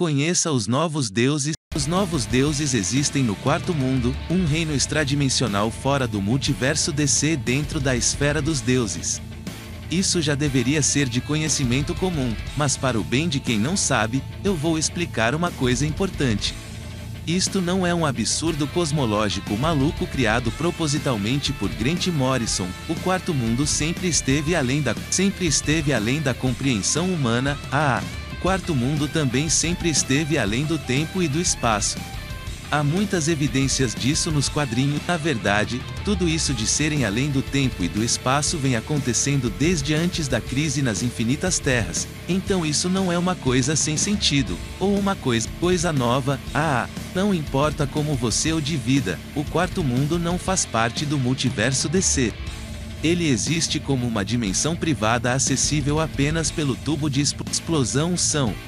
Conheça os novos deuses. Os novos deuses existem no quarto mundo, um reino extradimensional fora do multiverso DC dentro da esfera dos deuses. Isso já deveria ser de conhecimento comum, mas para o bem de quem não sabe, eu vou explicar uma coisa importante. Isto não é um absurdo cosmológico maluco criado propositalmente por Grant Morrison. O quarto mundo sempre esteve além da compreensão humana. O quarto mundo também sempre esteve além do tempo e do espaço. Há muitas evidências disso nos quadrinhos. Na verdade, tudo isso de serem além do tempo e do espaço vem acontecendo desde antes da crise nas infinitas terras. Então isso não é uma coisa sem sentido, ou uma coisa nova. Não importa como você o divida, o quarto mundo não faz parte do multiverso DC. Ele existe como uma dimensão privada acessível apenas pelo tubo de explosão.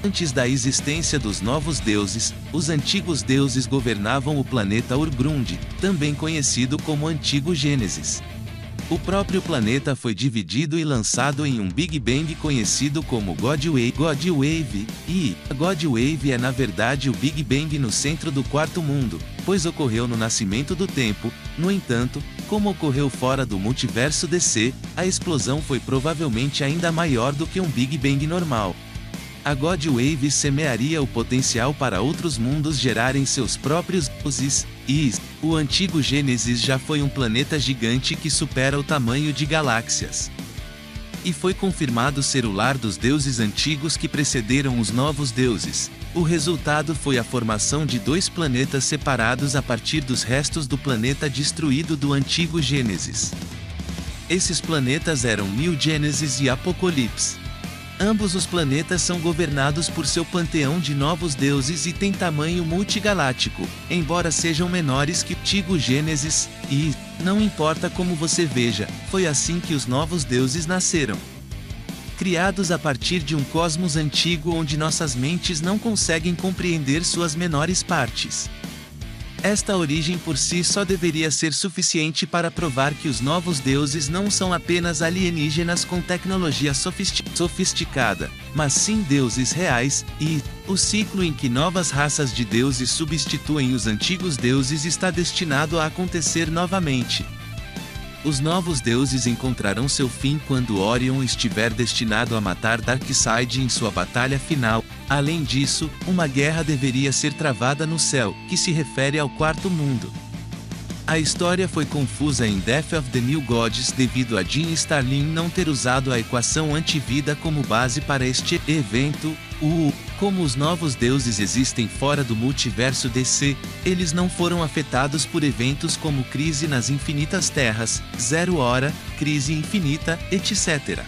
Antes da existência dos novos deuses, os antigos deuses governavam o planeta Urgrund, também conhecido como Antigo Gênesis. O próprio planeta foi dividido e lançado em um Big Bang conhecido como God Wave, e a God Wave é na verdade o Big Bang no centro do quarto mundo, pois ocorreu no nascimento do tempo. No entanto, como ocorreu fora do multiverso DC, a explosão foi provavelmente ainda maior do que um Big Bang normal. A God Wave semearia o potencial para outros mundos gerarem seus próprios deuses, e o Antigo Gênesis já foi um planeta gigante que supera o tamanho de galáxias. E foi confirmado ser o lar dos deuses antigos que precederam os novos deuses. O resultado foi a formação de dois planetas separados a partir dos restos do planeta destruído do Antigo Gênesis. Esses planetas eram New Genesis e Apocalipse. Ambos os planetas são governados por seu panteão de novos deuses e têm tamanho multigaláctico, embora sejam menores que o Antigo Gênesis, e, não importa como você veja, foi assim que os novos deuses nasceram. Criados a partir de um cosmos antigo onde nossas mentes não conseguem compreender suas menores partes. Esta origem por si só deveria ser suficiente para provar que os novos deuses não são apenas alienígenas com tecnologia sofisticada, mas sim deuses reais, e o ciclo em que novas raças de deuses substituem os antigos deuses está destinado a acontecer novamente. Os novos deuses encontrarão seu fim quando Orion estiver destinado a matar Darkseid em sua batalha final. Além disso, uma guerra deveria ser travada no céu, que se refere ao quarto mundo. A história foi confusa em Death of the New Gods devido a Jim Starlin não ter usado a equação antivida como base para este evento. Como os novos deuses existem fora do multiverso DC, eles não foram afetados por eventos como crise nas infinitas terras, 0 hora, crise infinita, etc.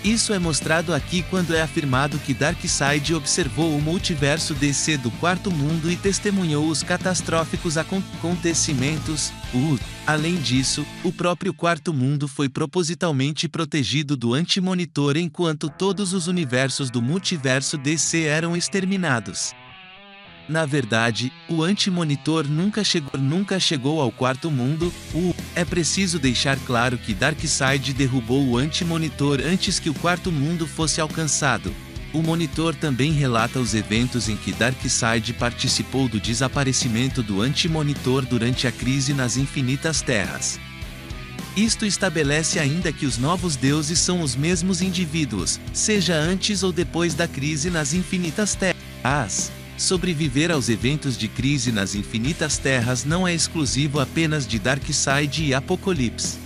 Isso é mostrado aqui quando é afirmado que Darkseid observou o multiverso DC do quarto mundo e testemunhou os catastróficos acontecimentos. Além disso, o próprio quarto mundo foi propositalmente protegido do Anti-Monitor enquanto todos os universos do multiverso DC eram exterminados. Na verdade, o Anti-Monitor nunca chegou ao quarto mundo. É preciso deixar claro que Darkseid derrubou o Anti-Monitor antes que o quarto mundo fosse alcançado. O Monitor também relata os eventos em que Darkseid participou do desaparecimento do Anti-Monitor durante a crise nas infinitas terras. Isto estabelece ainda que os novos deuses são os mesmos indivíduos, seja antes ou depois da crise nas infinitas terras. Sobreviver aos eventos de crise nas infinitas terras não é exclusivo apenas de Darkseid e Apocalipse.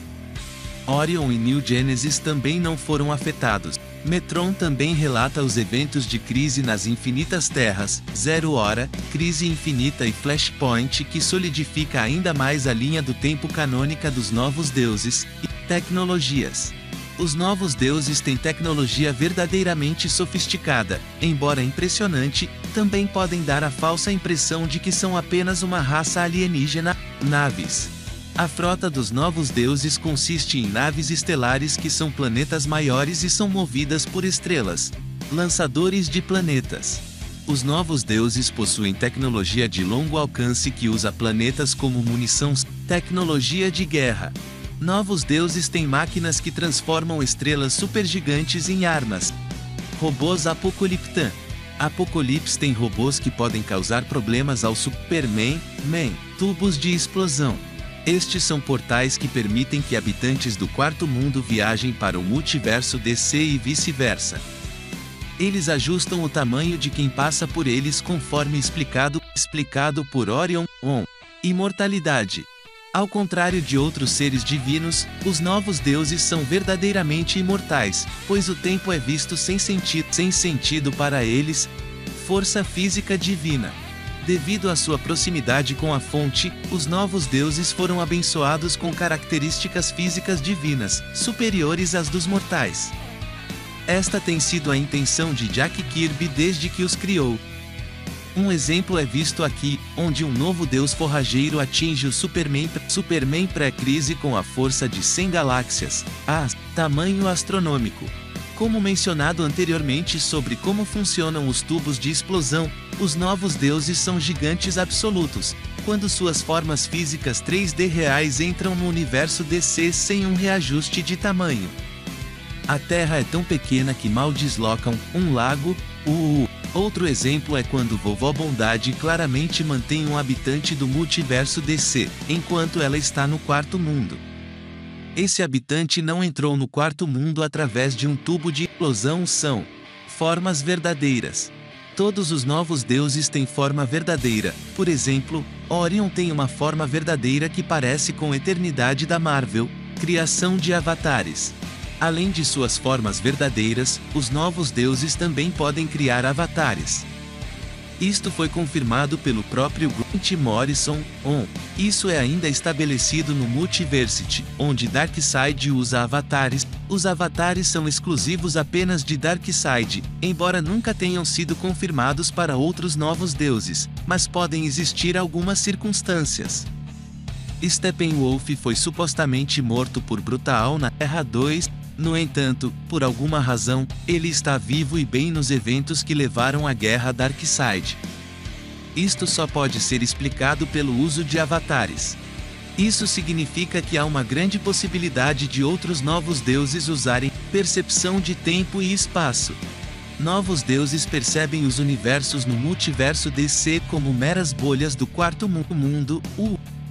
Orion e New Genesis também não foram afetados. Metron também relata os eventos de crise nas infinitas terras, 0 hora, crise infinita e Flashpoint que solidifica ainda mais a linha do tempo canônica dos novos deuses e tecnologias. Os novos deuses têm tecnologia verdadeiramente sofisticada, embora impressionante, também podem dar a falsa impressão de que são apenas uma raça alienígena, naves. A frota dos novos deuses consiste em naves estelares que são planetas maiores e são movidas por estrelas, lançadores de planetas. Os novos deuses possuem tecnologia de longo alcance que usa planetas como munição, tecnologia de guerra. Novos deuses têm máquinas que transformam estrelas supergigantes em armas. Robôs Apocaliptã. Apocalipse tem robôs que podem causar problemas ao Superman, tubos de explosão. Estes são portais que permitem que habitantes do quarto mundo viajem para o multiverso DC e vice-versa. Eles ajustam o tamanho de quem passa por eles conforme explicado por Orion. Imortalidade. Ao contrário de outros seres divinos, os novos deuses são verdadeiramente imortais, pois o tempo é visto sem sentido para eles. Força física divina. Devido à sua proximidade com a fonte, os novos deuses foram abençoados com características físicas divinas, superiores às dos mortais. Esta tem sido a intenção de Jack Kirby desde que os criou. Um exemplo é visto aqui, onde um novo deus forrageiro atinge o Superman pré-crise com a força de 100 galáxias, tamanho astronômico. Como mencionado anteriormente sobre como funcionam os tubos de explosão, os novos deuses são gigantes absolutos, quando suas formas físicas 3D reais entram no universo DC sem um reajuste de tamanho. A Terra é tão pequena que mal deslocam um lago. Outro exemplo é quando Vovó Bondade claramente mantém um habitante do multiverso DC, enquanto ela está no quarto mundo. Esse habitante não entrou no quarto mundo através de um tubo de explosão. São formas verdadeiras. Todos os novos deuses têm forma verdadeira. Por exemplo, Orion tem uma forma verdadeira que parece com a eternidade da Marvel, criação de avatares. Além de suas formas verdadeiras, os novos deuses também podem criar avatares. Isto foi confirmado pelo próprio Grant Morrison. Isso é ainda estabelecido no Multiversity, onde Darkseid usa avatares. Os avatares são exclusivos apenas de Darkseid, embora nunca tenham sido confirmados para outros novos deuses, mas podem existir algumas circunstâncias. Steppenwolf foi supostamente morto por Brutal na Terra 2. No entanto, por alguma razão, ele está vivo e bem nos eventos que levaram à guerra Darkseid. Isto só pode ser explicado pelo uso de avatares. Isso significa que há uma grande possibilidade de outros novos deuses usarem percepção de tempo e espaço. Novos deuses percebem os universos no multiverso DC como meras bolhas do quarto mundo.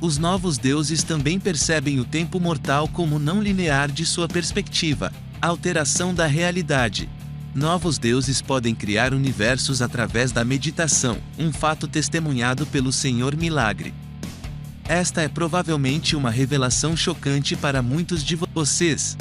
Os novos deuses também percebem o tempo mortal como não linear de sua perspectiva, alteração da realidade. Novos deuses podem criar universos através da meditação, um fato testemunhado pelo Senhor Milagre. Esta é provavelmente uma revelação chocante para muitos de vocês.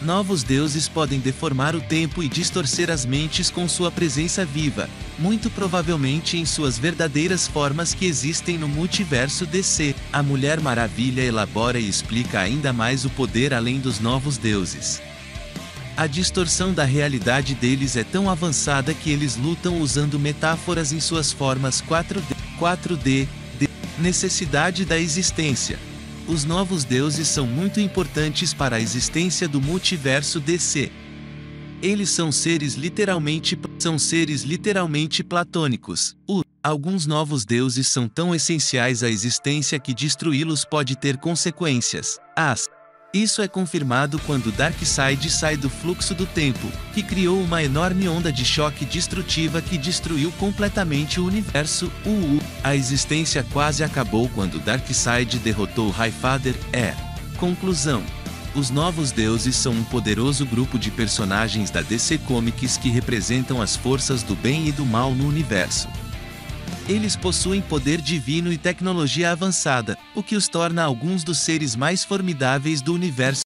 Novos deuses podem deformar o tempo e distorcer as mentes com sua presença viva, muito provavelmente em suas verdadeiras formas que existem no multiverso DC. A Mulher Maravilha elabora e explica ainda mais o poder além dos novos deuses. A distorção da realidade deles é tão avançada que eles lutam usando metáforas em suas formas 4D, necessidade da existência. Os novos deuses são muito importantes para a existência do multiverso DC. Eles são seres literalmente platônicos. Alguns novos deuses são tão essenciais à existência que destruí-los pode ter consequências. Isso é confirmado quando Darkseid sai do fluxo do tempo, que criou uma enorme onda de choque destrutiva que destruiu completamente o universo. A existência quase acabou quando Darkseid derrotou Highfather. Conclusão. Os novos deuses são um poderoso grupo de personagens da DC Comics que representam as forças do bem e do mal no universo. Eles possuem poder divino e tecnologia avançada, o que os torna alguns dos seres mais formidáveis do universo.